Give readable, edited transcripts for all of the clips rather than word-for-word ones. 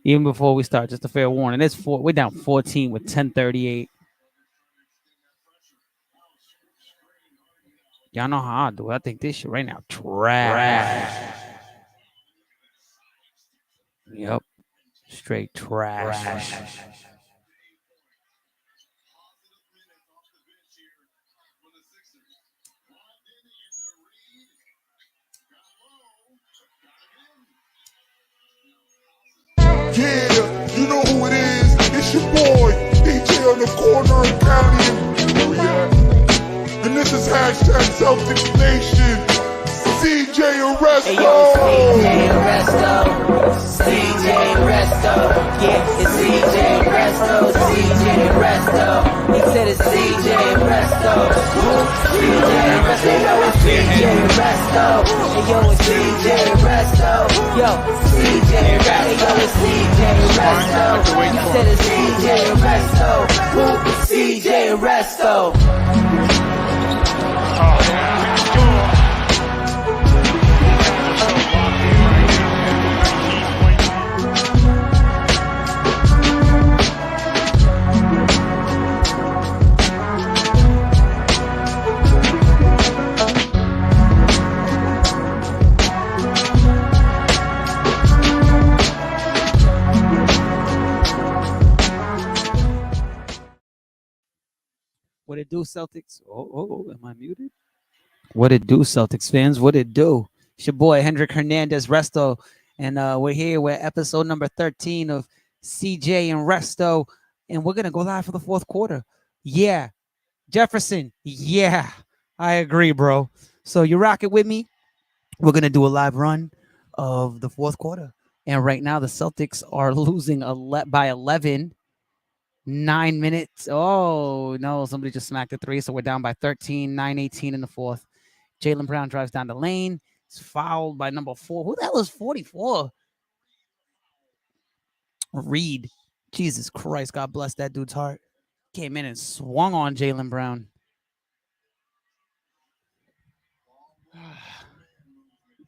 Even before we start, just a fair warning. We're down 14 with 10:38. Y'all know how I do. I think this shit right now trash. Yep, straight trash. Yeah, you know who it is. It's your boy, DJ on the corner of County and yeah. And this is hashtag Celtics Nation. CJ and Resto. Hey yo, CJ and Resto. CJ and Resto. Yeah, it's CJ and Resto. CJ and Resto. He said it's CJ and Resto. CJ and Resto. Yo, it's CJ and Resto. Hey yo, it's CJ and Resto. Yo, CJ and Resto. Yo, it's CJ and Resto. He said it's CJ and Resto. CJ and Resto. What it do, Celtics? Am I muted? What it do, Celtics fans? What it do? It's your boy Hendrik Hernandez Resto, and we're here with episode number 13 of CJ and Resto, and we're gonna go live for the fourth quarter. Yeah, Jefferson. Yeah, I agree, bro. So you rock it with me? We're gonna do a live run of the fourth quarter, and right now the Celtics are losing by 11. 9 minutes. Oh, no. Somebody just smacked a three. So we're down by 13, 9:18 in the fourth. Jaylen Brown drives down the lane. He's fouled by number 4. Who the hell is 44? Reed. Jesus Christ. God bless that dude's heart. Came in and swung on Jaylen Brown.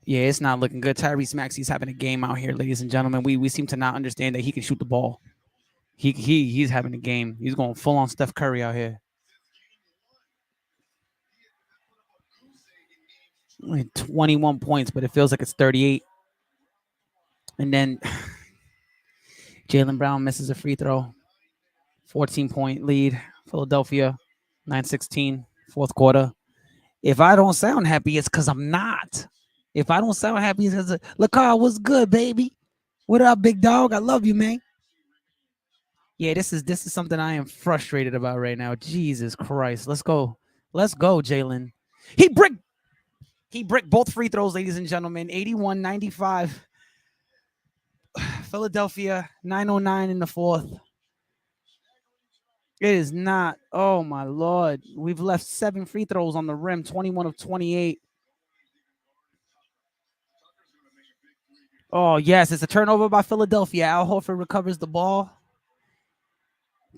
Yeah, it's not looking good. Tyrese Maxey's having a game out here, ladies and gentlemen. We seem to not understand that he can shoot the ball. He's having a game. He's going full on Steph Curry out here. 21 points, but it feels like it's 38. And then Jaylen Brown misses a free throw. 14-point lead. Philadelphia, 9-16, fourth quarter. If I don't sound happy, it's because I'm not. If I don't sound happy, it's because LaCar, what's good, baby? What up, big dog? I love you, man. Yeah, this is something I am frustrated about right now. Jesus Christ. Let's go. Let's go, Jaylen. He bricked both free throws, ladies and gentlemen. 81-95. Philadelphia, 9:09 in the fourth. It is not. Oh, my Lord. We've left 7 free throws on the rim, 21 of 28. Oh, yes. It's a turnover by Philadelphia. Al Horford recovers the ball.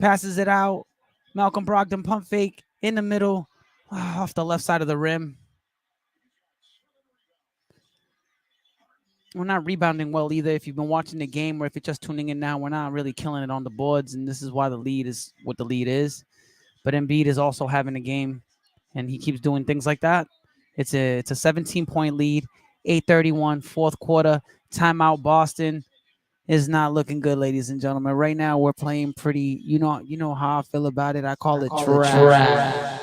Passes it out. Malcolm Brogdon pump fake in the middle. Off the left side of the rim. We're not rebounding well either. If you've been watching the game or if you're just tuning in now, we're not really killing it on the boards. And this is why the lead is what the lead is. But Embiid is also having a game, and he keeps doing things like that. It's a 17-point lead, 8:31, fourth quarter. Timeout. Boston is not looking good, ladies and gentlemen. Right now, we're playing pretty. You know how I feel about it. I call it trash.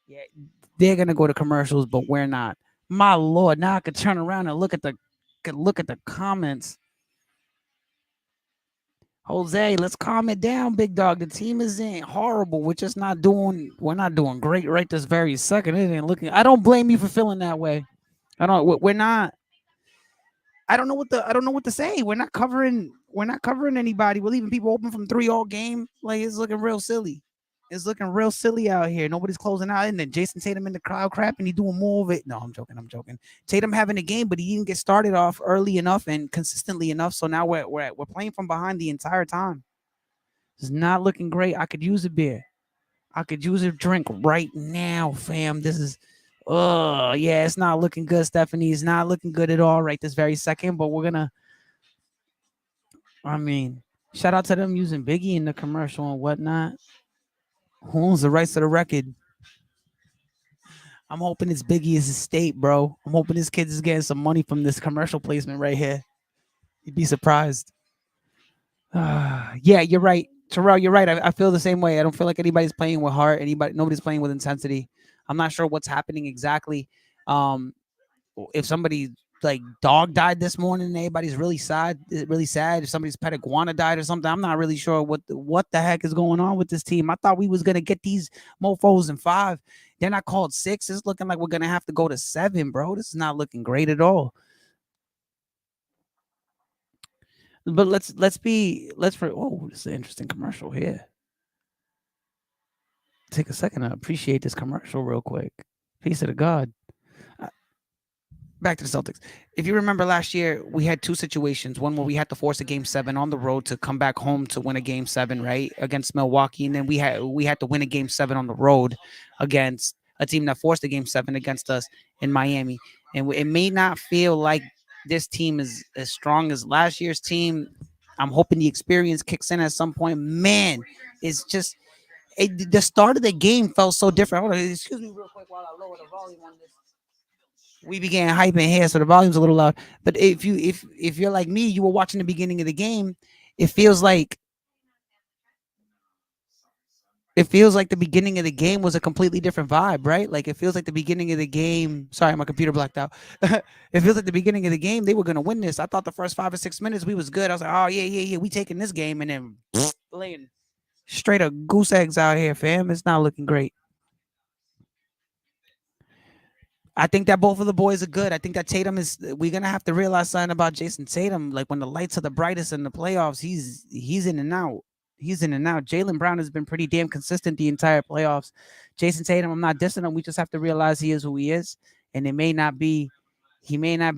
Yeah, they're gonna go to commercials, but we're not. My Lord, now I could turn around and look at the comments. Jose, let's calm it down, big dog. The team isn't horrible. We're not doing great right this very second. It ain't looking. I don't blame you for feeling that way. We're not. I don't know what to say. We're not covering anybody. We're leaving people open from 3 all game. Like, it's looking real silly. It's looking real silly out here. Nobody's closing out. And then Jason Tatum in the crowd crap, and he doing more of it. No, I'm joking. Tatum having a game, but he didn't get started off early enough and consistently enough. So now we're playing from behind the entire time. It's not looking great. I could use a beer. I could use a drink right now, fam. This is, it's not looking good, Stephanie. It's not looking good at all right this very second. But we're gonna I mean, shout out to them using Biggie in the commercial and whatnot. Who owns the rights to the record? I'm hoping it's Biggie's estate, bro. I'm hoping this kid is getting some money from this commercial placement right here. You'd be surprised. Yeah, you're right, Terrell. You're right. I feel the same way. I don't feel like anybody's playing with heart. Nobody's playing with intensity. I'm not sure what's happening exactly. Um, if somebody like dog died this morning and everybody's really sad, really sad. If somebody's pet iguana died or something, I'm not really sure what the heck is going on with this team. I thought we was gonna get these mofo's in 5. Then I called 6. It's looking like we're gonna have to go to 7, bro. This is not looking great at all. But oh, this is an interesting commercial here. Take a second to appreciate this commercial real quick. Peace of the God. Back to the Celtics. If you remember last year, we had 2 situations. One where we had to force a game 7 on the road to come back home to win a game 7, right? Against Milwaukee. And then we had to win a game 7 on the road against a team that forced a game 7 against us in Miami. And it may not feel like this team is as strong as last year's team. I'm hoping the experience kicks in at some point. Man, it's just the start of the game felt so different. Hold on, excuse me real quick while I lower the volume on this. We began hyping here, so the volume's a little loud. But if you're like me, you were watching the beginning of the game. It feels like the beginning of the game was a completely different vibe, right? Like it feels like the beginning of the game. Sorry, my computer blacked out. It feels like the beginning of the game they were gonna win this. I thought the first 5 or 6 minutes we was good. I was like, oh yeah, we taking this game, and then laying straight up goose eggs out here, fam. It's not looking great. I think that both of the boys are good. I think that Tatum is. We're gonna have to realize something about Jason Tatum. Like when the lights are the brightest in the playoffs, he's in and out. He's in and out. Jaylen Brown has been pretty damn consistent the entire playoffs. Jason Tatum, I'm not dissing him. We just have to realize he is who he is, and he may not be him.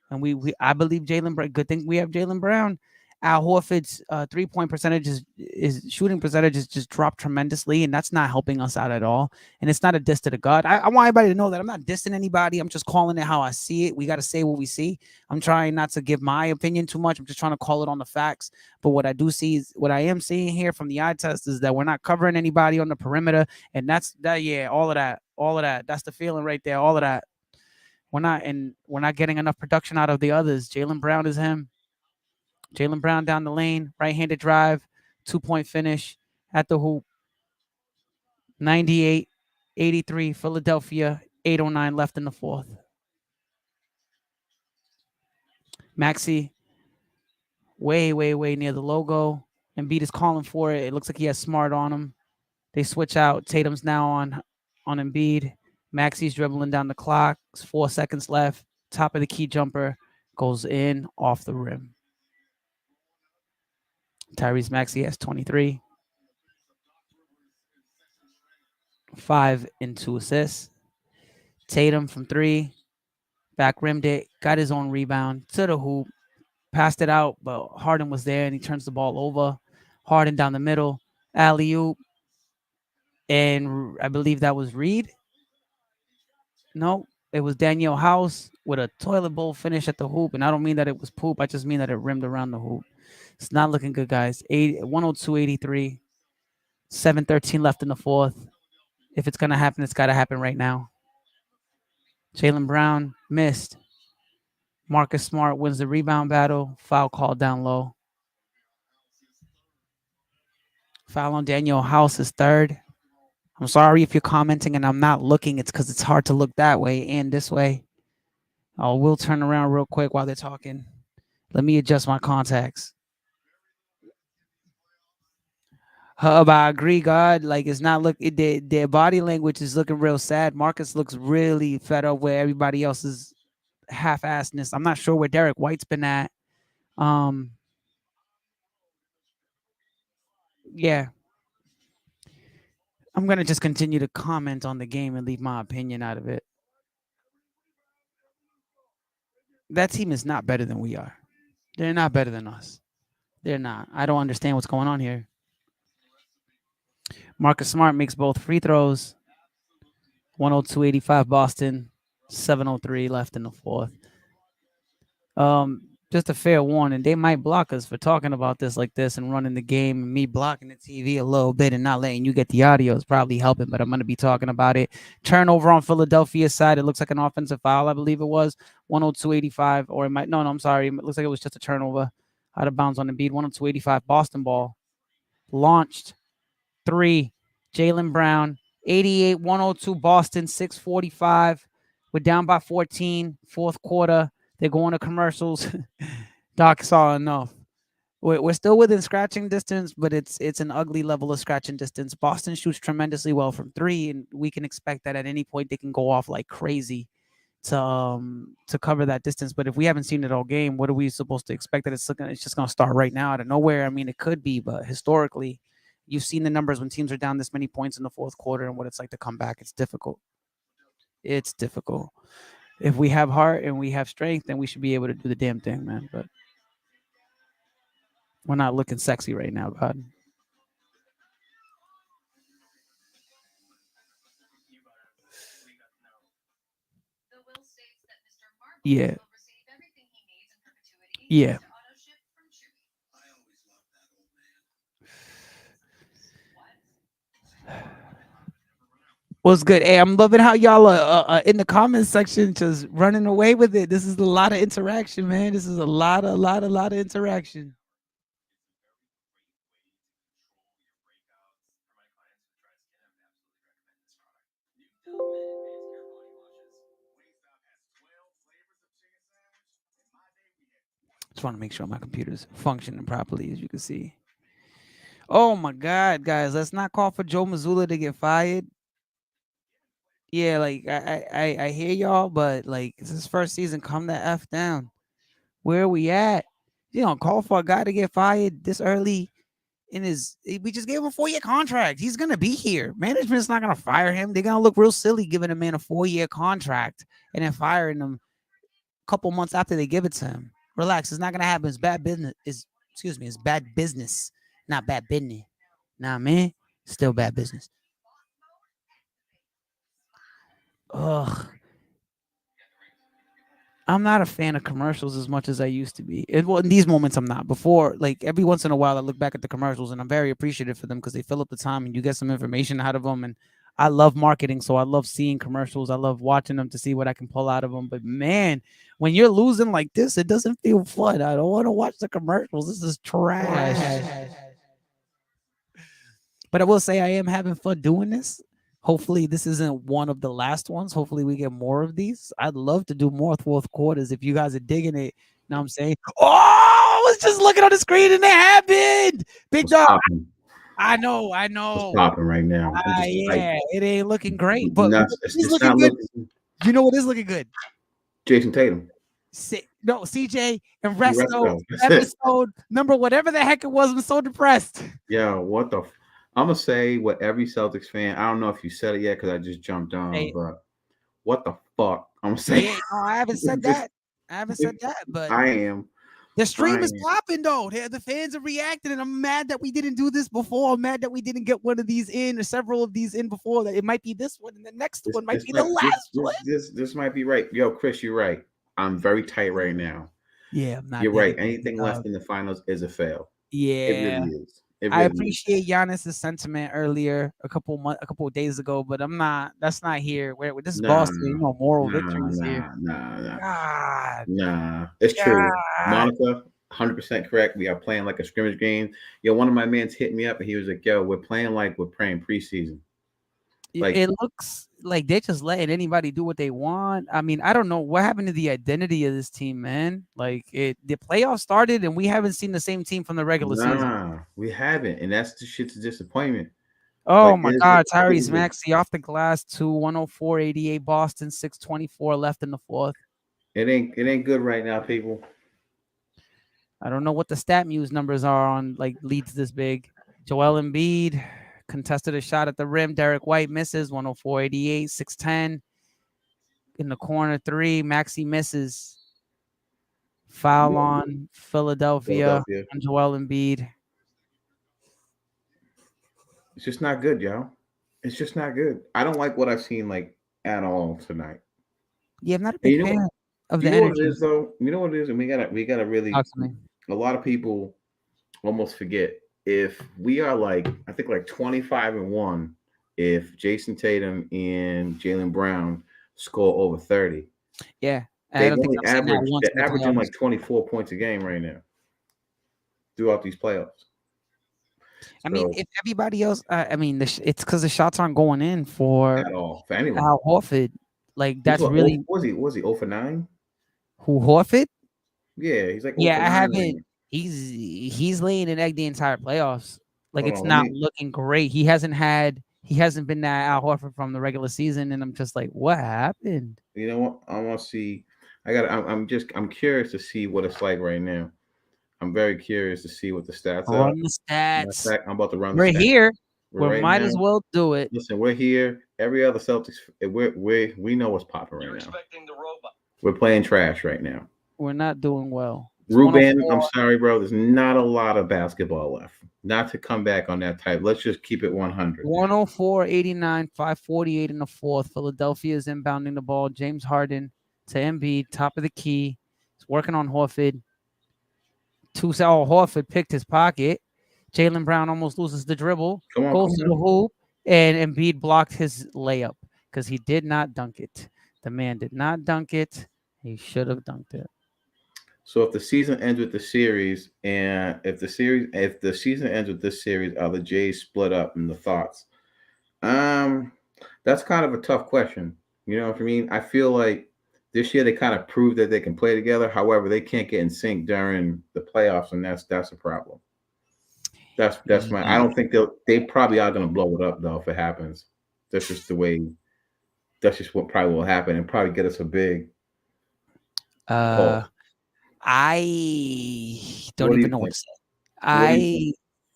And I believe Jaylen Brown. Good thing we have Jaylen Brown. Al Horford's 3-point percentage is shooting percentage has just dropped tremendously, and that's not helping us out at all. And it's not a diss to the God. I want everybody to know that I'm not dissing anybody. I'm just calling it how I see it. We got to say what we see. I'm trying not to give my opinion too much. I'm just trying to call it on the facts. But what I do see is what I am seeing here from the eye test is that we're not covering anybody on the perimeter, and that's that. Yeah, all of that. That's the feeling right there. All of that. We're not getting enough production out of the others. Jaylen Brown is him. Jaylen Brown down the lane, right-handed drive, 2-point finish at the hoop. 98-83, Philadelphia, 8:09 left in the 4th. Maxey, way near the logo. Embiid is calling for it. It looks like he has Smart on him. They switch out. Tatum's now on Embiid. Maxey's dribbling down the clock. 4 seconds left. Top of the key jumper goes in off the rim. Tyrese Maxey has 23. 5 and 2 assists. Tatum from 3. Back rimmed it. Got his own rebound to the hoop. Passed it out, but Harden was there and he turns the ball over. Harden down the middle. Alley-oop. And I believe that was Reed. No, it was Danielle House with a toilet bowl finish at the hoop. And I don't mean that it was poop. I just mean that it rimmed around the hoop. It's not looking good, guys. 102-83. 7:13 left in the 4th. If it's going to happen, it's got to happen right now. Jaylen Brown missed. Marcus Smart wins the rebound battle. Foul called down low. Foul on Daniel House is 3rd. I'm sorry if you're commenting and I'm not looking. It's because it's hard to look that way and this way. Oh, we'll turn around real quick while they're talking. Let me adjust my contacts. Hub, I agree, God. Like it's not their body language is looking real sad. Marcus looks really fed up where everybody else is half-assedness. I'm not sure where Derek White's been at. Yeah. I'm gonna just continue to comment on the game and leave my opinion out of it. That team is not better than we are. They're not better than us. They're not. I don't understand what's going on here. Marcus Smart makes both free throws. 102-85 Boston. 7:03 left in the 4th. Just a fair warning, they might block us for talking about this like this and running the game, and me blocking the TV a little bit and not letting you get the audio is probably helping, but I'm going to be talking about it. Turnover on Philadelphia's side. It looks like an offensive foul, I believe it was 102.85, or it might, no, I'm sorry. It looks like it was just a turnover out of bounds on the beat. 102.85, Boston ball. Launched three, Jalen Brown, 88 102, Boston, 6:45. We're down by 14, fourth quarter. They're going to commercials. Doc saw enough. We're still within scratching distance, but it's an ugly level of scratching distance. Boston shoots tremendously well from three, and we can expect that at any point they can go off like crazy to cover that distance. But if we haven't seen it all game, what are we supposed to expect that it's just gonna start right now out of nowhere? I mean, it could be, but historically, you've seen the numbers when teams are down this many points in the fourth quarter and what it's like to come back. It's difficult. It's difficult. If we have heart and we have strength, then we should be able to do the damn thing, man. But we're not looking sexy right now, God. Yeah. Yeah. What's good? Hey, I'm loving how y'all are in the comments section just running away with it. This is a lot of interaction, man. This is a lot of interaction. Just want to make sure my computer's functioning properly, as you can see. Oh my God, guys, let's not call for Joe Mazzulla to get fired. Yeah, like I hear y'all, but like it's his first season. Come the f down. Where are we at? You don't call for a guy to get fired this early in his. We just gave him a 4-year contract. He's gonna be here. Management's not gonna fire him. They're gonna look real silly giving a man a 4-year contract and then firing him a couple months after they give it to him. Relax. It's not gonna happen. It's bad business. It's bad business, not bad business. Nah, man, still bad business. Ugh. I'm not a fan of commercials as much as I used to be. Well, in these moments, I'm not. Before, like every once in a while, I look back at the commercials and I'm very appreciative for them because they fill up the time and you get some information out of them. And I love marketing, so I love seeing commercials. I love watching them to see what I can pull out of them. But man, when you're losing like this, it doesn't feel fun. I don't want to watch the commercials. This is trash. But I will say I am having fun doing this. Hopefully, this isn't one of the last ones. Hopefully, we get more of these. I'd love to do more fourth quarters if you guys are digging it. You know what I'm saying? Oh, I was just looking on the screen and it happened. Big What's dog. popping? I know. What's popping right now? I'm just like, Yeah, it ain't looking great, but not, he's it's looking not good. looking You know what is looking good? Jason Tatum. No, CJ and The rest Resto of episode number whatever the heck it was. I'm so depressed. Yeah, what the? I'm gonna say what every Celtics fan. I don't know if you said it yet because I just jumped on, Hey, but what the fuck? I'm gonna say. yeah, no, I haven't said Just, that. I haven't said that, but I am. the I stream is am. popping though. The fans are reacting, and I'm mad that we didn't do this before. I'm mad that we didn't get one of these in or several of these in before. That it might be this one, and the next one might This be the might last one. this might be right. Yo, Chris, you're right. I'm very tight right now. Yeah, I'm not You're right. digging it, Anything less than the finals is a fail. It Yeah, really is. It I really is. appreciate Giannis's sentiment earlier, a couple of days ago, but I'm not. That's not here. Where this is Nah, Boston, you know, moral nah, victories here. nah, nah, nah. God, Nah, it's true. God. Monica, 100% correct. We are playing like a scrimmage game. Yo, one of my mans hit me up and he was like, "Yo, we're playing like we're playing preseason." Like, It looks like they're just letting anybody do what they want. I mean, I don't know what happened to the identity of this team, man. Like the playoffs started and we haven't seen the same team from the regular season. nah, we haven't, and that's the shit's a disappointment. Oh Like, my God, Tyrese Maxey off the glass, 104.88 Boston, 6:24 left in the fourth. it ain't good right now, people. I don't know what the stat muse numbers are on like leads this big. Joel Embiid contested a shot at the rim. Derek White misses 104.88, 610 in the corner three. Maxey misses. Foul on Philadelphia Philadelphia, on Joel Embiid. it's just not good, y'all. It's just not good. I don't like what I've seen like at all tonight. Yeah, I'm not a And big you know what? fan. of You the know what it energy. is though. You know what it is, and we gotta really. Talk to me. A lot of people almost forget if we are like I think like 25-1. If Jason Tatum and Jalen Brown score over 30, Yeah, I they've don't think only I've seen that once in they're the averaging playoffs. like 24 points a game right now throughout these playoffs. I mean, So if everybody else, I mean, it's because the shots aren't going in for at all for anyone. Al Horford. Like He's that's what? Oh, really was he 0 for 9? who Horford. Yeah, he's like 0 for Yeah, I 9 right haven't. now. He's laying an egg the entire playoffs. Like Hold it's on, let not me. looking great. He hasn't been that Al Horford from the regular season, and I'm just like, what happened? You know what? I want to see. I'm curious to see what it's like right now. I'm very curious to see what the stats are. Run the Matter of stats. fact, I'm about to run the We're stats. here. We're We right might now. as well do it. Listen, we're here. Every other Celtics, we know what's popping right now. We're playing trash right now. We're not doing well. It's Ruben, 104. I'm sorry, bro. There's not a lot of basketball left. Not to come back on that type. Let's just keep it 100. 104, 89, 548 in the fourth. Philadelphia is inbounding the ball. James Harden to Embiid, top of the key. He's working on Horford. Horford picked his pocket. Jalen Brown almost loses the dribble, Come on, goes come to the on. hoop, and Embiid blocked his layup because he did not dunk it. The man did not dunk it. He should have dunked it. So if the season ends with the series, and if the season ends with this series, are the Jays split up? And the thoughts? Um, that's kind of a tough question. You know what I mean? I feel like this year they kind of proved that they can play together. However, they can't get in sync during the playoffs, and that's a problem. That's my. I Ye- don't think they probably are going to blow it up though if it happens. That's just the way. That's just what probably will happen, and probably get us a big Uh, pulse. I don't What do even you know what think? to say. What do you think?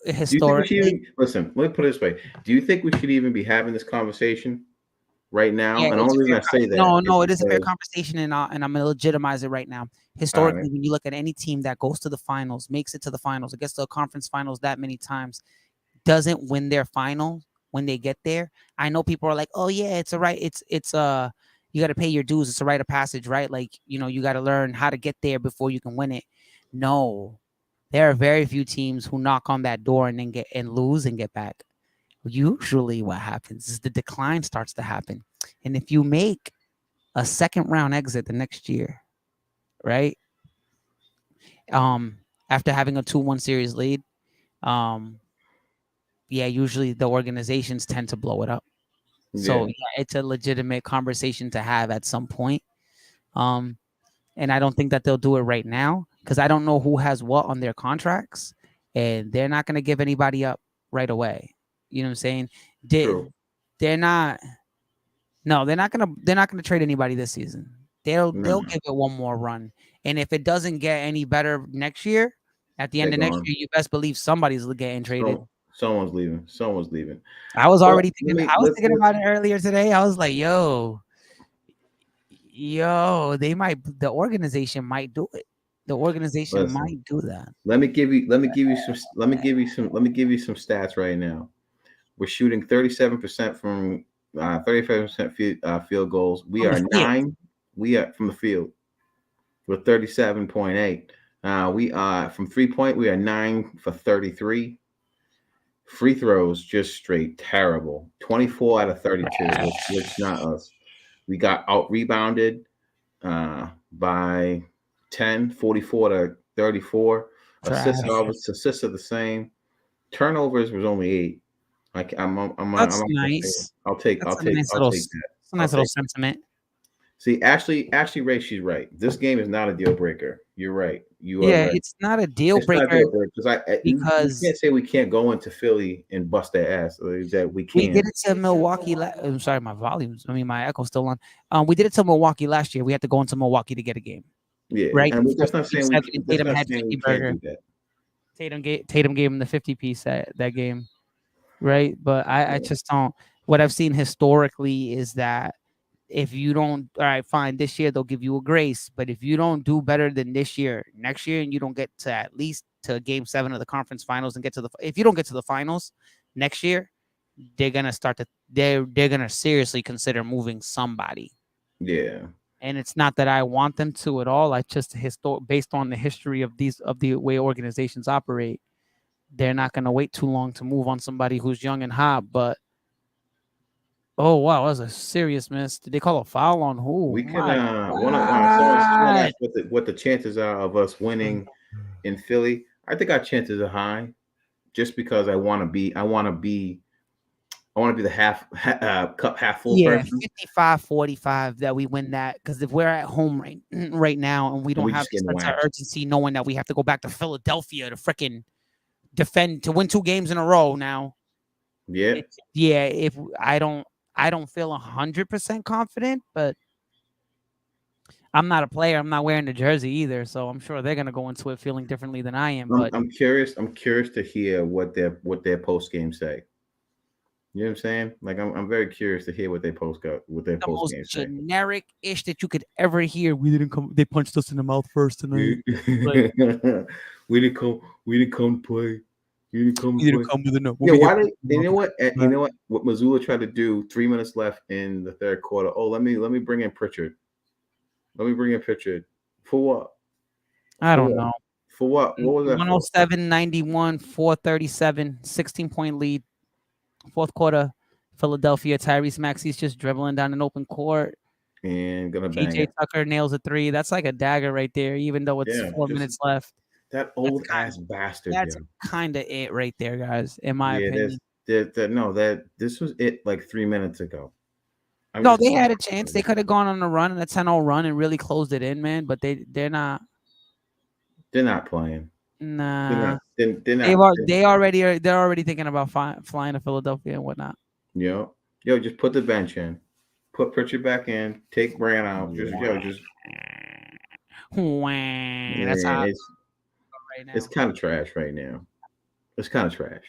I Do you think we should historically, even listen? Let me put it this way: do you think we should even be having this conversation right now? yeah, And the it's only a reason fair. I say that No, is no, it is a fair because conversation, and I'm gonna legitimize it right now. all right, Historically, when you look at any team that goes to the finals, makes it to the finals, it gets to the conference finals that many times, doesn't win their final when they get there. I know people are like, "Oh yeah, it's a right. It's you got to pay your dues. It's a rite of passage, right? Like you got to learn how to get there before you can win it." No, there are very few teams who knock on that door and then get and lose and get back. Usually, what happens is the decline starts to happen, and if you make a second round exit the next year, right? Um, After having a 2-1 series lead, um, yeah, usually the organizations tend to blow it up. So yeah, yeah, it's a legitimate conversation to have at some point. Um, and I don't think that they'll do it right now because I don't know who has what on their contracts, and they're not going to give anybody up right away. You know what I'm saying? They, true. they're not. No, they're not gonna trade anybody this season. They'll No, give it one more run, and if it doesn't get any better next year, at the they're end of next gone. year, you best believe somebody's getting traded. Someone's leaving. Someone's leaving. I was But already thinking. I was thinking about it earlier today. I was like, yo, they might. The organization might do it. The organization listen. might do that. Let me give you some stats right now. We're shooting 37% from 35% field goals. We From the are field, nine. We are from the field. We're 37.8. We are from 3 point. We are 9 for 33. Free throws just straight terrible. 24 out of 32, which not us. We got out rebounded by 10, 44 to 34. trash. Assists are the same. Turnovers was only 8. I'm That's not gonna say it. nice. That's a nice I'll little. take that. It's a I'll nice little take. sentiment. See, Ashley Ray, she's right. This game is not a deal breaker. You're right. You are Yeah, right. it's not a deal It's not a breaker deal breaker because we because can't say we can't go into Philly and bust their ass. That we we can. did it to Milwaukee. I'm sorry, my volumes. I mean, my echo's still on. We did it to Milwaukee last year. We had to go into Milwaukee to get a game, Yeah, right? and Before that's not saying 57, and that's Tatum not had saying we 50 can't burger. do that. Tatum gave him the 50 piece that game, right? But I Yeah, just don't. What I've seen historically is that if you don't, all right, fine, this year they'll give you a grace, but if you don't do better than this year, next year, and you don't get to at least to game 7 of the conference finals and get to if you don't get to the finals next year, they're gonna seriously consider moving somebody. yeah. And it's not that I want them to at all. I just based on the history of the way organizations operate, they're not going to wait too long to move on somebody who's young and hot. But oh wow, that was a serious miss. Did they call a foul on who? We could My one of someone God. asked what the chances are of us winning in Philly. I think our chances are high, just because I want to be the cup half full Yeah, person, 55-45 that we win that, because if we're at home right now and we and don't we have just the getting sense of waxed. urgency, knowing that we have to go back to Philadelphia to freaking defend to win 2 games in a row now. Yeah, Yeah, if I don't feel 100% confident, but I'm not a player. I'm not wearing the jersey either, so I'm sure they're gonna go into it feeling differently than I am. But I'm curious. I'm curious to hear what their post game say. You know what I'm saying? Like I'm very curious to hear what their the post most game say. generic ish that you could ever hear. We didn't come. They punched us in the mouth first tonight. Like, We didn't come. We didn't come to play. You didn't come we to didn't play. come with enough. When Yeah, we get why they? punched in the You know mouth, what? You know what? What Missoula tried to do. 3 minutes left in the third quarter. Oh, let me bring in Pritchard. Let me bring in Pritchard. For what? I For don't what? know. For what? What was that for? 107-91, 437, 16-point lead. Fourth quarter, Philadelphia. Tyrese Maxey's just dribbling down an open court. And gonna bang PJ it. Tucker nails a 3. That's like a dagger right there, even though it's Yeah, 4 just minutes left. that That's old kind ass bastard, that's yo. kind of it right there, guys, in my Yeah, opinion. no, that this was it like 3 minutes ago. I'm No, just they had a chance. They could have gone on a run and a 10-0 run and really closed it in, man. But they're not. they're not playing. They're Nah. not. They're not. They're already thinking about flying to Philadelphia and whatnot. Yo, just put the bench in. Put Pritchard back in. Take Brand out. Just That's yeah, how I it's feel right it's now. kind of trash right now. It's kind of trash.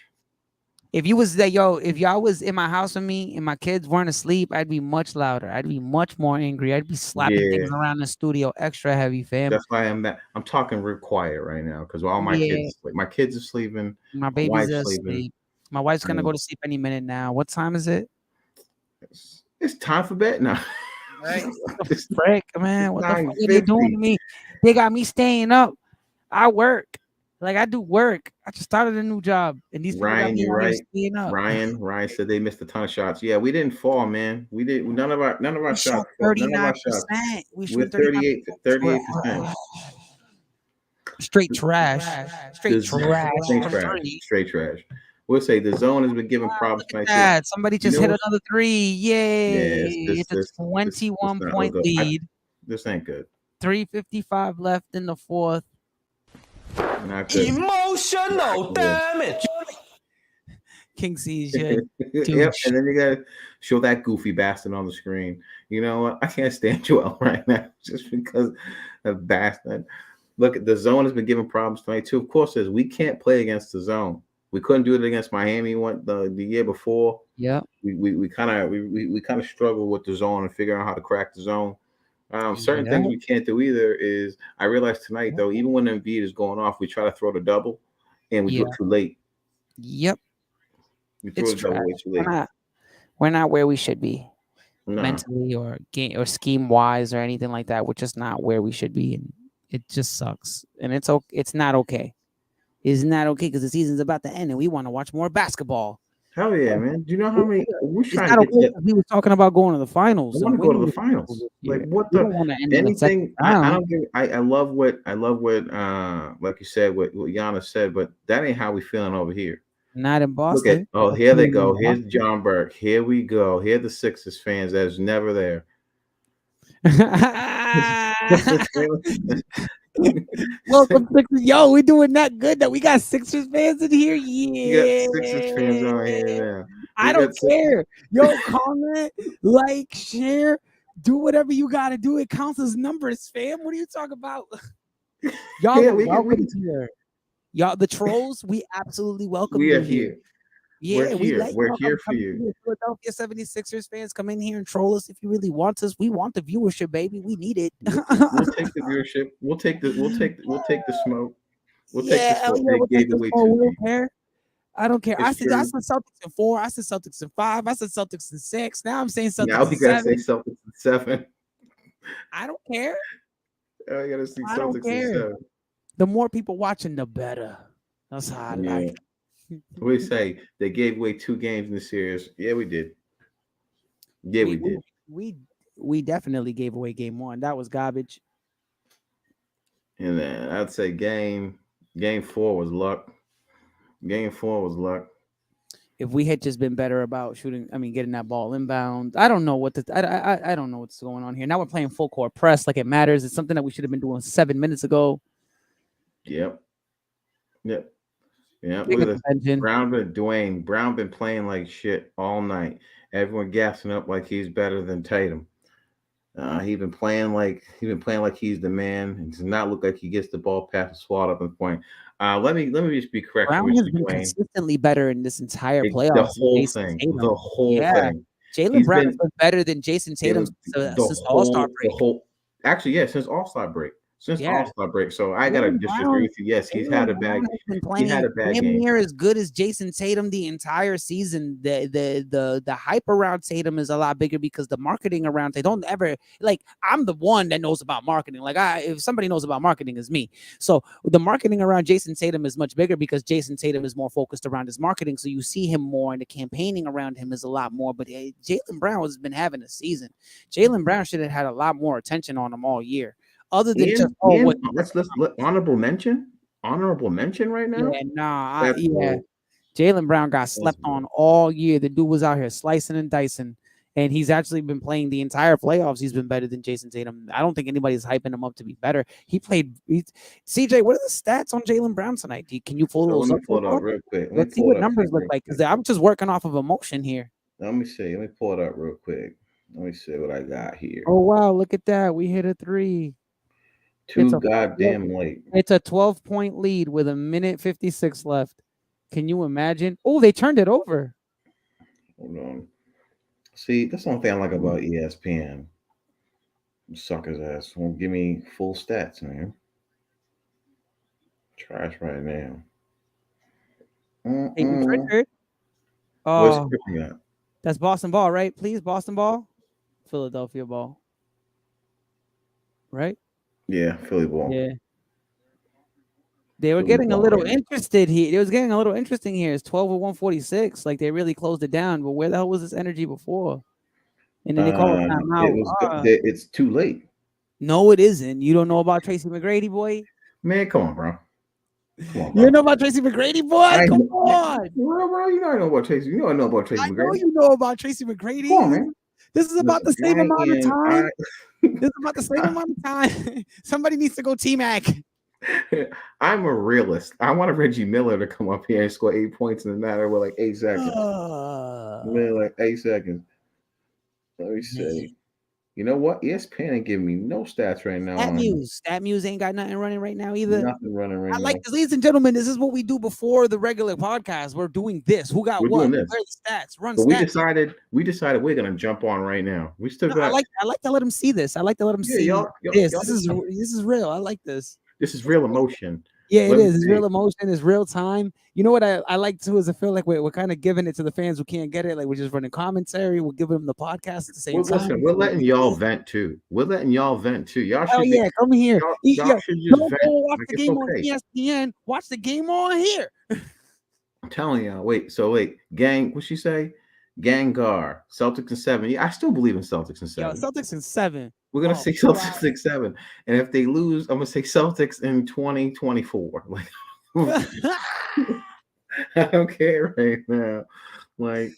If y'all was in my house with me and my kids weren't asleep, I'd be much louder. I'd be much more angry. I'd be slapping Yeah, things around the studio extra heavy, fam. that's why I'm talking real quiet right now because all my Yeah, kids are sleep. My kids are sleeping. my My baby's wife's sleeping. asleep. My wife's gonna And go to sleep any minute now. What time is it? it's time for bed now. Right? What the it's frick, man? What the fuck are they doing 9:50. to me? They got me staying up. I work. Like I do work. I just started a new job, and these people got Ryan, me you're out here right. staying up. Ryan said they missed a ton of shots. Yeah, we didn't fall, man. We did none of our We shot shots. None of our shots. 39%. We We're shooting 39%. 38%. Straight trash. Straight This trash straight from trash. three. Straight trash. We'll say the zone has been given problems Look at tonight too. that. Somebody You just know hit what's another 3. yeah, Yay. It's a this 21 not look point good. lead. This ain't good. 3:55 left in the fourth. Not good. Emotional damage. King C's your Yep, douche. and then you gotta show that goofy bastard on the screen. You know what? I can't stand Joel right now just because of bastard. Look, the zone has been giving problems tonight too. Of course, we can't play against the zone. We couldn't do it against Miami the year before. Yep. We kind of struggle with the zone and figuring out how to crack the zone. Certain Yep. things we can't do either is I realized tonight though, even when Embiid is going off, we try to throw the double, and we do Yeah. it too late. Yep. We throw It's the double trash. way too late. We're not where we should be No, mentally or game or scheme wise or anything like that. We're just not where we should be, and it just sucks. And it's not okay. It's not okay because the season's about to end and we want to watch more basketball. hell yeah, man. Do you know how many we're It's trying not to okay get to? because we were talking about going to the I finals want and to go to winning the the finals finals. this Like year. what We the don't want to end in the second anything? I round. don't give. I love what like you said what Giannis said, but that ain't how we feeling over here. Not in Look at Boston. here they Definitely go. in Here's Boston. John Burke. Here we go. Here the Sixers fans that's never there. Welcome, Sixers. Yo, we doing that good that we got Sixers fans in here. We got Sixers fans on Yeah. here now. I We don't got six, care. Yo, comment, like, share, do whatever you got to do. It counts as numbers, fam. What are you talking about? Y'all yeah, are we can, welcome here. Y'all, the trolls, we absolutely welcome we you are here. here. Yeah, we let We're y'all here for come you. here. Philadelphia 76ers fans, come in here and troll us if you really want us. We want the viewership, baby. We need it. We'll take the viewership. We'll take the smoke. We'll take the Yeah, hell smoke. yeah, They we'll take gave this away for. too We don't deep. care. I don't care. I It's said true. Celtics in 4. I said Celtics in 5. I said Celtics in 6. Now I'm saying Celtics Now in we gotta say 7. Celtics in 7. I don't care. I gotta see I don't Celtics in care. 7. The more people watching, the better. That's how I Yeah. like. We say they gave away 2 games in the series. Yeah, we did. Yeah, we we we did. we we definitely gave away game one. That was garbage. And then I'd say game 4 was luck. Game 4 was luck. If we had just been better about shooting, I mean, getting that ball inbound. I don't know what I don't know what's going on here. Now we're playing full court press like it matters. It's something that we should have been doing 7 minutes ago. Yep. Yep. Yeah. Big Look at this. attention. Dwayne Brown been playing like shit all night. Everyone gassing up like he's better than Tatum. He been playing like he's the man, and does not look like he gets the ball past the swat up and point. Let me just be correct Brown with has you, been Dwayne. consistently better in this entire The playoffs than whole Jason thing, the Tatum. whole Yeah, thing. Jalen He's Brown has been been better than Jason it Tatum was since, the since the All Star whole the break. whole. Actually, yeah, since All Star break, Yeah, So I gotta Jalen disagree Brown, with you. Yes, he's had Jalen a Brown bad. has been He had playing a bad damn game. near as good as Jason Tatum the entire season. The hype around Tatum is a lot bigger because the marketing around they don't ever like. I'm the one that knows about marketing. Like if somebody knows about marketing, is me. So the marketing around Jason Tatum is much bigger because Jason Tatum is more focused around his marketing. So you see him more, and the campaigning around him is a lot more. But Jalen Brown has been having a season. Jalen Brown should have had a lot more attention on him all year other than just Let's honorable mention right now. yeah, nah, That's yeah. bull. Jalen Brown got That's slept on bull. all year. The dude was out here slicing and dicing, and he's actually been playing the entire playoffs. He's been better than Jason Tatum. I don't think anybody's hyping him up to be better. CJ, what are the stats on Jalen Brown tonight? Can you pull So let those me up pull real it up quick? real quick. Let me Let's see pull what it up for numbers you look real like because quick. I'm just working off of emotion here. Let me see. Let me pull it up real quick. Let me see what I got here. Oh wow, look at that. We hit a three. It's Too a goddamn late. it's a 12-point lead with a minute 56 left. Can you imagine? Oh, they turned it over. Hold on. See, that's the only thing I like about ESPN. Suckers ass won't give me full stats, man. Trash right now. Peyton Mm-mm. Pritchard. Where's Oh, Griffin at? that's Boston ball, right? Please, Boston ball. Philadelphia ball, right? Yeah, Philly ball. Yeah. They were Philly getting a ball little right now. interested here. It was getting a little interesting here. It's 12 or 146. Like they really closed it down. But where the hell was this energy before? And then they call a It timeout. was. It's too late, No, it isn't. You don't know about Tracy McGrady, boy. man. Come on, bro. Come on, You don't bro. know about Tracy McGrady, boy. I Come know, on. bro. You know I know about Tracy. You know I know about Tracy I know McGrady. you know about Tracy Come on, McGrady. man. This is about Listen, the same amount of I time. This is about the same amount of time. Somebody needs to go T-Mac. I'm a realist. I want Reggie Miller to come up here and score 8 points in the matter with like 8 seconds. Man, like 8 seconds. Let me see. Man. You know what? ESPN ain't giving me no stats right now on Stat Muse ain't got nothing running right now either. nothing running right I like now. this, ladies and gentlemen. This is what we do before the regular podcast. We're doing this. Who got We're what? doing this. Where are the stats? Run But stats. we decided we're gonna jump on right now. We still No, got I like to let them see this. I like to let them yeah, see y'all this. y'all This is real. I like this. this is real emotion. Yeah, it Let me is. It's see. real emotion. It's real time. You know what I like too is I feel like we're kind of giving it to the fans who can't get it. Like we're just running commentary. We're giving them the podcast at the same time. Listen, we're letting y'all vent too. Y'all Oh should be yeah, come here. y'all Yeah, should just don't vent. go watch Like the it's game on okay. ESPN. Watch the game on here. I'm telling y'all. Wait, gang. What she say? Gangar. Celtics in 7. Yeah, I still believe in Celtics in Yo, 7. Celtics in 7. We're gonna Oh, say Celtics in 7, and if they lose, I'm gonna say Celtics in 2024. Like I don't care right now. Like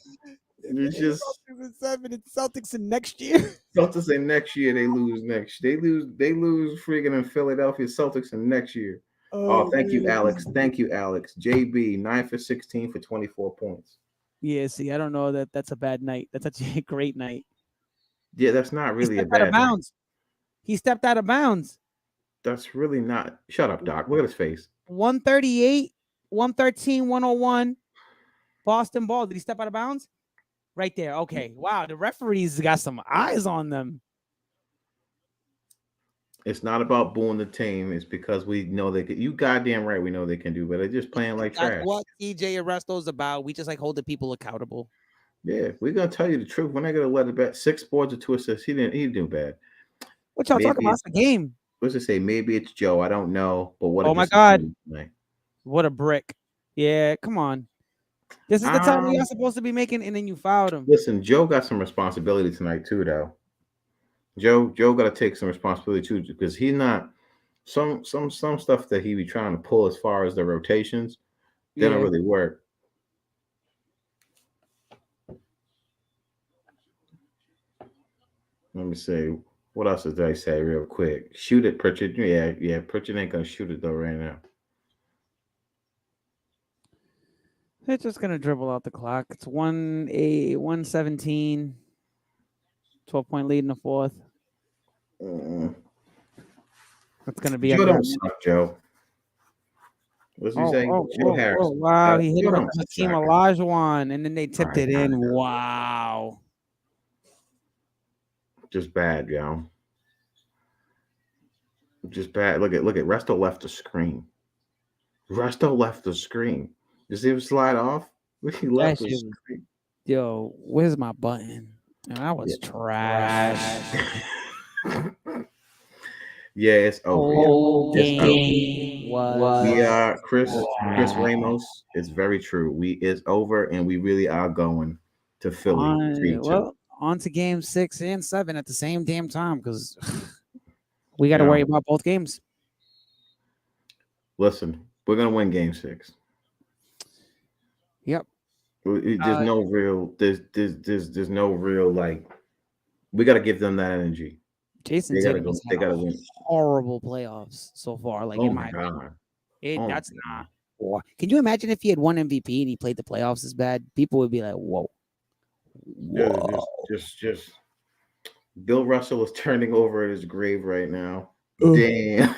it's just Celtics in 7. It's Celtics in next year. Celtics in next year. They lose next. They lose freaking in Philadelphia. Celtics in next year. Oh, Oh thank you, man. Alex. Thank you, Alex. JB 9 for 16 for 24 points. Yeah, see, I don't know that that's a bad night. That's actually a great night. Yeah, that's not He really a stepped out of bad night. bounds. He stepped out of bounds. That's really not. Shut up, Doc. Look at his face. 138, 113, 101. Boston ball. Did he step out of bounds? Right there. Okay. Wow. The referees got some eyes on them. It's not about booing the team. It's because we know they can. You goddamn right, we know they can do, but they're just playing like That's trash. what DJ Resto's about. We just like holding people accountable. Yeah, we're gonna tell you the truth. We're not gonna let it bet 6 boards or 2 assists. He didn't do bad. What y'all talking Maybe about? it's It's a game. let's just say maybe it's Joe. I don't know, but what a Oh my God. disappointment tonight. What a brick. Yeah, come on. This is the time that y'all Um, supposed to be making, and then you fouled him. listen, Joe got some responsibility tonight too, though. Joe got to take some responsibility too because he's not some stuff that he be trying to pull as far as the rotations. They don't Yeah. really work. Let me see. What else did I say real quick? Shoot it, Pritchard. Yeah. Pritchard ain't gonna shoot it though right now. They're just gonna dribble out the clock. It's 117. 12-point lead in the fourth. Mm. It's gonna be Joe under a don't minute. suck, Joe. What's he Oh, say? oh, Joe oh, oh, Harris. wow. He hit Joe him with don't the Hakeem suck. Olajuwon, and then they All tipped right, it in. Wow. just bad, yo. Just bad. Look at Resto left the screen. Resto left the screen. You see him slide off? He That left the shit was, screen. yo, where's my button? And that was trash. Yeah, it's over. Yeah. Whole It's over. game We was are Chris Ramos. It's very true. It's over, and we really are going to Philly 3-2. on to game 6 and 7 at the same damn time because we got to Now, worry about both games. listen, we're gonna win Game 6. Yep. There's no real. There's no real like. We got to give them that energy. Jason They gotta Tatum go. has They had a gotta win. horrible playoffs so far. Like Oh in my my opinion, god. Oh my that's god. poor. Can you imagine if he had won MVP and he played the playoffs as bad? People would be like, "Whoa, Just, whoa." just. Bill Russell is turning over at his grave right now. Ugh. Damn,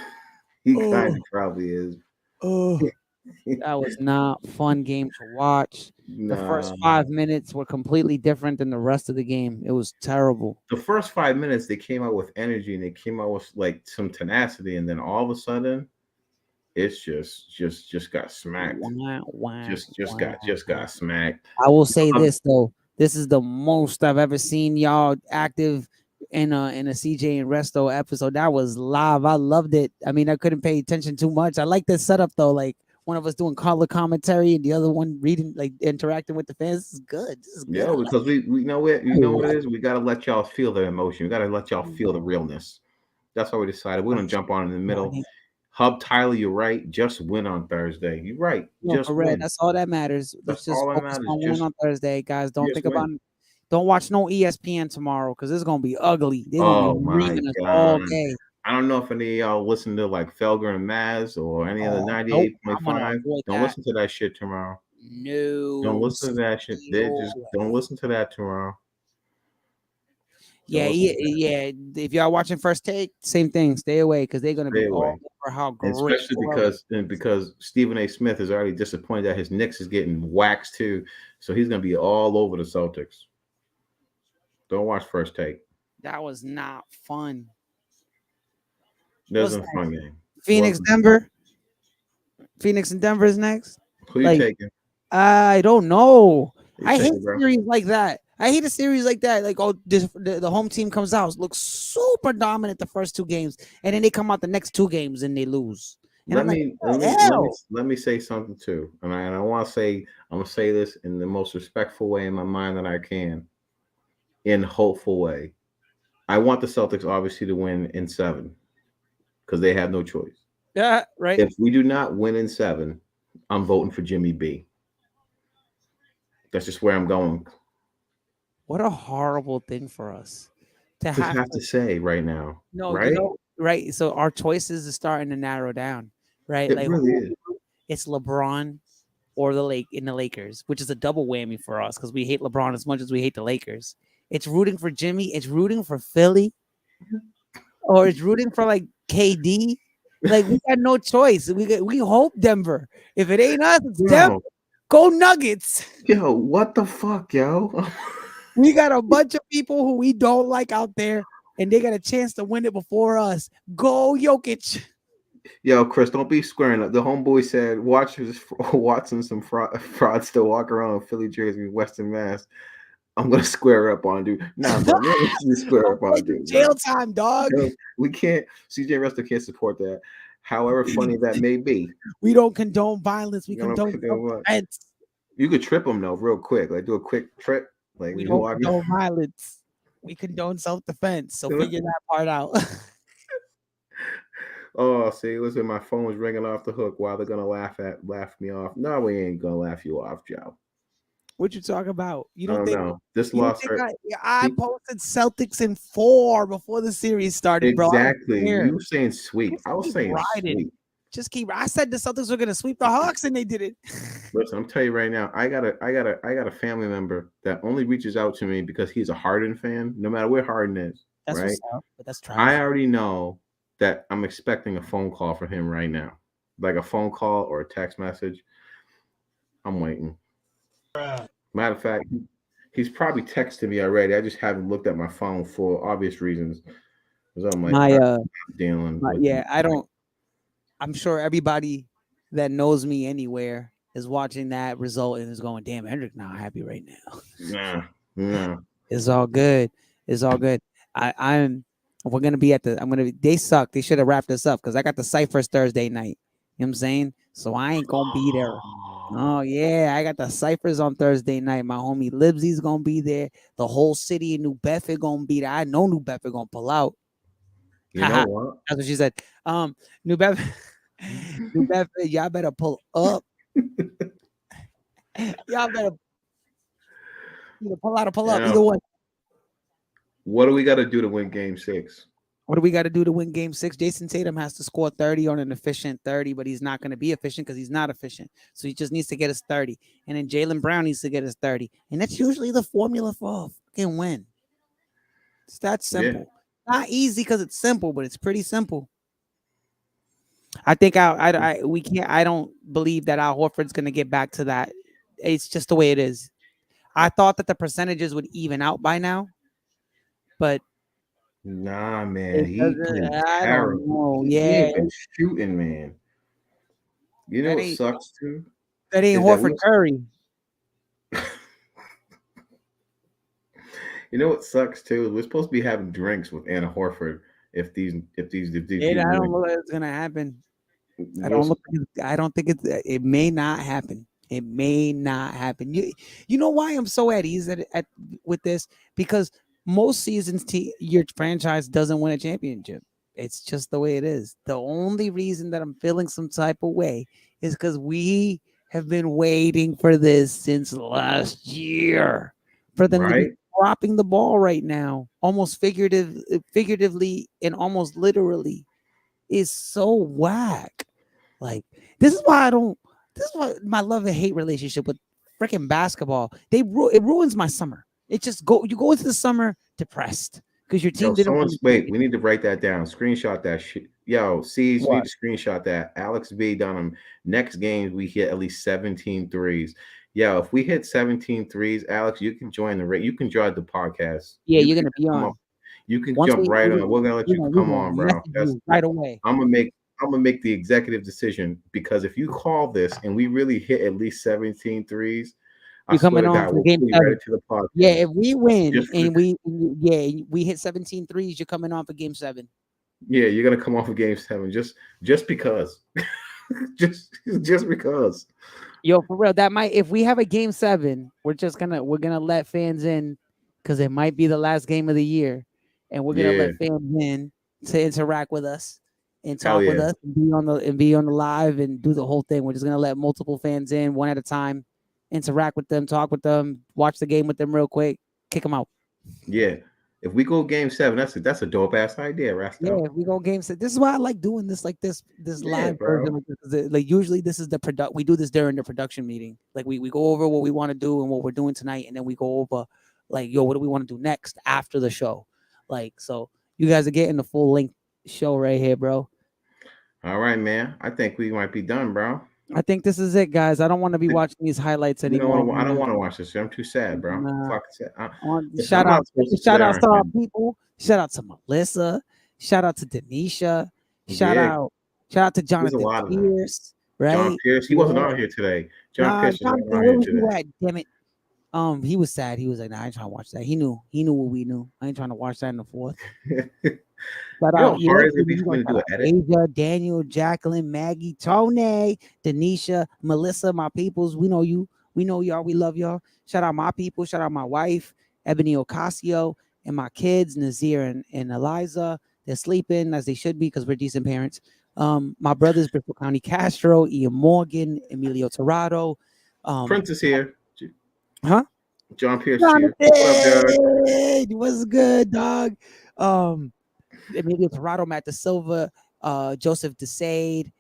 he kind Oh, of probably is. oh. That was not fun game to watch. The first Nah. 5 minutes were completely different than the rest of the game. It was terrible. The first 5 minutes they came out with energy and they came out with like some tenacity, and then all of a sudden, it's just got smacked. Wah, wah, Just got smacked. I will say Um, this though. This is the most I've ever seen y'all active in a CJ and Resto episode. That was live. I loved it. I mean, I couldn't pay attention too much. I like this setup though. Like one of us doing color commentary and the other one reading, like interacting with the fans. This is good. This is good. Yeah, because we know it. You know what it is. We gotta let y'all feel the emotion. We gotta let y'all feel the realness. That's why we decided we're gonna jump on in the middle. Hub Tyler, you're right. Just win on Thursday. You're right. No, Just correct. win. That's all that matters. Let's That's just all that focus matters. on winning on Thursday, guys. Don't Just think about win. don't watch no ESPN tomorrow because it's gonna be ugly. They're gonna Oh be my reaming us all god. day. I don't know if any of y'all listen to like Felger and Maz or any other Nope. I'm gonna 98.5. avoid Don't that. listen to that shit tomorrow. Don't No. listen to that shit. They just don't listen to that tomorrow. Yeah, yeah. If y'all watching First Take, same thing. Stay away because they're gonna Stay be away. all over how And great. especially because Stephen A. Smith is already disappointed that his Knicks is getting waxed too. So he's gonna be all over the Celtics. Don't watch First Take. That was not fun. That wasn't a fun game. Phoenix, Denver. Phoenix and Denver is next. Who you taking? I don't know. Who you I hate taking, bro? series like that. I hate a series like that. Like, oh, the home team comes out, looks super dominant the first 2 games, and then they come out the next 2 games and they lose. And Let me say something too, and I want to say I'm gonna say this in the most respectful way in my mind that I can, in hopeful way. I want the Celtics obviously to win in 7 because they have no choice. Yeah, right. If we do not win in 7, I'm voting for Jimmy B. That's just where I'm going. What a horrible thing for us to have to say right now. No, right? Right. So our choices are starting to narrow down, right? It like really is. It's LeBron or the Lakers, which is a double whammy for us because we hate LeBron as much as we hate the Lakers. It's rooting for Jimmy. It's rooting for Philly, or it's rooting for like KD. Like we got no choice. We hope Denver. If it ain't us, it's Denver. Go Nuggets. Yo, what the fuck, yo? We got a bunch of people who we don't like out there, and they got a chance to win it before us. Go Jokic. Yo, Chris, don't be squaring up. The homeboy said, watching some frauds to walk around in Philly, Jersey, Western Mass. I'm gonna square up on dude. Nah, bro, we don't need to square I'm up on taking dude, bro. jail time, dog. No, we can't. CJ Resto can't support that. However funny that may be, We don't condone violence. We you know, condone you know what? self-defense. You could trip them though, real quick. Like do a quick trip. Like We you don't walk. condone violence. We condone self-defense. So figure that part out. Oh, see, listen, my phone was ringing off the hook while they're gonna laugh me off. No, we ain't gonna laugh you off, Joe. What you talking about? I don't know. This You don't loss think hurt. I See, posted Celtics in 4 before the series started, bro. I don't exactly. care. You saying sweep. Just I was keep saying riding. sweep. Just keep. I said the Celtics were gonna sweep the Hawks, and they did it. Listen, I'm telling you right now, I got a family member that only reaches out to me because he's a Harden fan, no matter where Harden is, That's right? what's up, but that's trash. I already know that I'm expecting a phone call from him right now. Like a phone call or a text message. I'm waiting. Matter of fact, he's probably texted me already. I just haven't looked at my phone for obvious reasons. Because I'm like, My I'm dealing with yeah, I don't. I'm sure everybody that knows me anywhere is watching that result and is going, "Damn, Hendrick not happy right now." nah. It's all good. It's all good. I'm. We're gonna be at the. I'm gonna. They suck. They should have wrapped this up because I got the ciphers Thursday night. You know what I'm saying? So I ain't gonna be there. Oh yeah, I got the ciphers on Thursday night. My homie Libsy's gonna be there. The whole city of New Bedford gonna be there. I know New Bedford gonna pull out. You know what? That's what she said. New Bedford, New Bedford, y'all better pull up. Y'all better either pull out or pull up. Now, Either one. what do we got to do to win Game 6? What do we got to do to win Game 6? Jason Tatum has to score 30 on an efficient 30, but he's not going to be efficient because he's not efficient. So he just needs to get his 30, and then Jaylen Brown needs to get his 30, and that's usually the formula for a fucking win. It's that simple. Not easy because it's simple, but it's pretty simple. I think we can't. I don't believe that Al Horford's going to get back to that. It's just the way it is. I thought that the percentages would even out by now, but Nah, man, it he doesn't. playing I don't terrible. know. He Yeah, ain't been shooting, man. You know that what ain't sucks too that ain't is that Horford Curry. you know what sucks too is we're supposed to be having drinks with Anna Horford if these I people don't win. look like it's gonna happen. I We're don't look. I don't think it's. It may not happen. It may not happen. You know why I'm so at ease with this? Because most seasons, your franchise doesn't win a championship. It's just the way it is. The only reason that I'm feeling some type of way is because we have been waiting for this since last year for them to be right, dropping the ball right now, almost figuratively and almost literally, is so whack. Like this is why I don't. This is why my love and hate relationship with freaking basketball. It ruins my summer. It just you go into the summer depressed because your yo, team didn't win someone's the wait, championship. we need to write that down, screenshot that shit. Yo, C's, you need What? to screenshot that. Alex B Dunham, next game we hit at least 17 threes. Yo, if we hit 17 threes, Alex, you can join the rate. You can join the podcast. Yeah, You you're can gonna be come up. on. You can Once jump right on. We're gonna let you we're come gonna on, bro. message That's you right away. I'm gonna make the executive decision because if you call this and we really hit at least 17 threes, I You're swear coming to on God, for we'll game pull you right 7. into the Yeah, podcast. if we win Just for the, and we hit 17 threes, you're coming on for game 7. yeah, you're gonna come off of game 7 just because. just because. Yo, for real, that might if we have a game 7, we're gonna let fans in because it might be the last game of the year, and we're gonna Yeah, let fans in to interact with us and hell talk with yeah. us and be on the live and do the whole thing. We're just gonna let multiple fans in one at a time, interact with them, talk with them, watch the game with them real quick, kick them out. Yeah. If we go game 7, that's a dope ass idea, Yeah, Rasto. if we go game 6. This is why I like doing this like this Yeah, live version. bro. Like, like usually this is the product. We do this during the production meeting. Like we go over what we want to do and what we're doing tonight, and then we go over like what do we want to do next after the show. Like so, you guys are getting the full length show right here, bro. All right, man. I think we might be done, bro. I think this is it, guys. I don't want to be watching these highlights You anymore. know, I don't want to watch this shit. I'm too sad, bro. Nah. Fuck sad. Listen, I'm Shout not out, supposed to sit shout there outs on to our him. people. Shout out to Melissa. Shout out to Denisha. Shout Yeah, out, shout out to there's a Jonathan lot of them. Pierce. John Right? Pierce, he wasn't Yeah. on here today. John Nah, Pierce is not Jonathan, on where here was today. you at? Damn it. He was sad. He was like, "Nah, I ain't trying to watch that." He knew what we knew. I ain't trying to watch that in the fourth. Shout You know out, how hard it's gonna be we for me gonna to shout do out an edit? Asia, Daniel, Jacqueline, Maggie, Tony, Denisha, Melissa, my peoples. We know you. We know y'all. We love y'all. Shout out my people. Shout out my wife, Ebony Ocasio, and my kids, Nazir and Eliza. They're sleeping as they should be because we're decent parents. My brothers, Bristol County Castro, Ian Morgan, Emilio Torrado. Prince is here. Huh? John Pierce is here. What up, dog? Jonathan, what's good, dog? Emilio Torrado, Matt Da Silva, Joseph DeSade,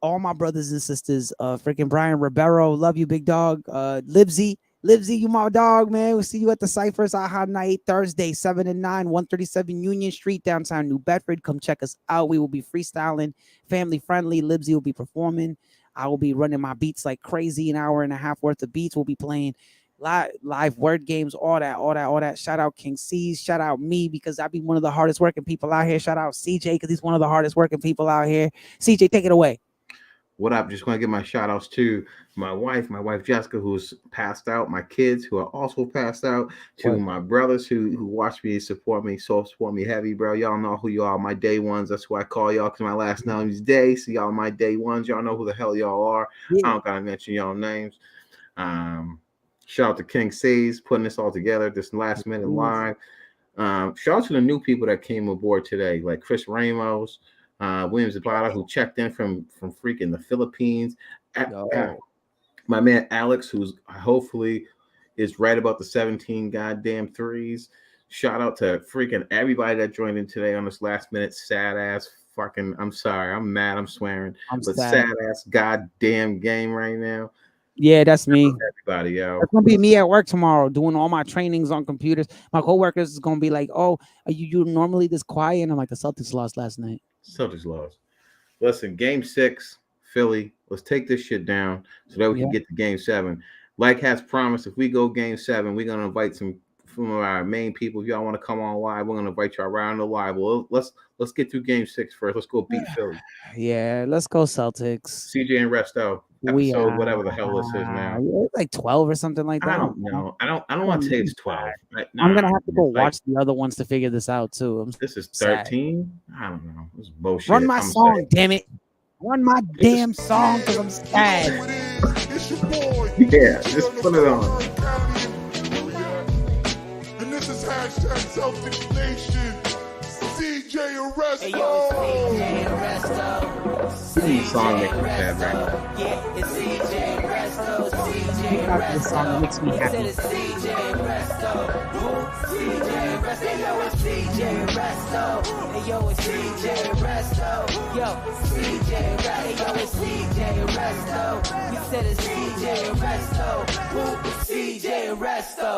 all my brothers and sisters, freaking Brian Ribeiro, love you, big dog. Libsy, you my dog, man. We'll see you at the Cyphers Aha Night Thursday, 7 and 9, 137 Union Street, downtown New Bedford. Come check us out. We will be freestyling, family friendly. Libsy will be performing. I will be running my beats like crazy, an hour and a half worth of beats. We'll be playing live word games, all that. Shout out King C's, shout out me because I be one of the hardest working people out here. Shout out CJ because he's one of the hardest working people out here. CJ, take it away. What up? Just want to give my shout outs to my wife Jessica, who's passed out, my kids who are also passed out, to my brothers who watch me, support me heavy, bro. Y'all know who you are, my day ones. That's who I call y'all because my last name is Day. So y'all my day ones. Y'all know who the hell y'all are. I don't gotta mention y'all names. Shout out to King C's putting this all together, this last minute live. Shout out to the new people that came aboard today, like Chris Ramos, William Zapata, who checked in from freaking the Philippines. My man Alex, who's hopefully is right about the 17 goddamn threes. Shout out to freaking everybody that joined in today on this last minute sad ass fucking. I'm sorry, I'm mad, I'm swearing, but sad ass goddamn game right now. Yeah, that's me. Everybody, yo. It's gonna be me at work tomorrow doing all my trainings on computers. My coworkers is gonna be like, "Oh, are you normally this quiet?" And I'm like, "The Celtics lost last night." Celtics lost. Listen, game 6, Philly. Let's take this shit down so that we can get to game 7. Like has promised, if we go game 7, we're gonna invite some of our main people. If y'all want to come on live, we're gonna invite y'all around the live. Well, let's get through game 6 first. Let's go beat Philly. Yeah, let's go Celtics. CJ and Resto. Episode whatever the hell this is now. It's like 12 or something like that. I don't know. I don't want to say it's 12. I'm gonna have to go watch the other ones to figure this out too. This is 13. I don't know. This is bullshit. Run my song, damn it. Run my damn song because I'm sad. Yeah, just put it on. And this is hashtag Celtics Nation. CJ and Resto. Hey, yo, it's CJ and Resto. This song makes me sad right now. Yeah, it's CJ and Resto. CJ and This song makes me Resto. happy. Said it's CJ and Resto. CJ and Resto. Hey, yo, it's CJ and Resto. Hey, yo, it's CJ and Resto. Yo, CJ and Resto. Hey, yo, it's CJ and Resto. We said it's CJ and Resto. CJ and Resto.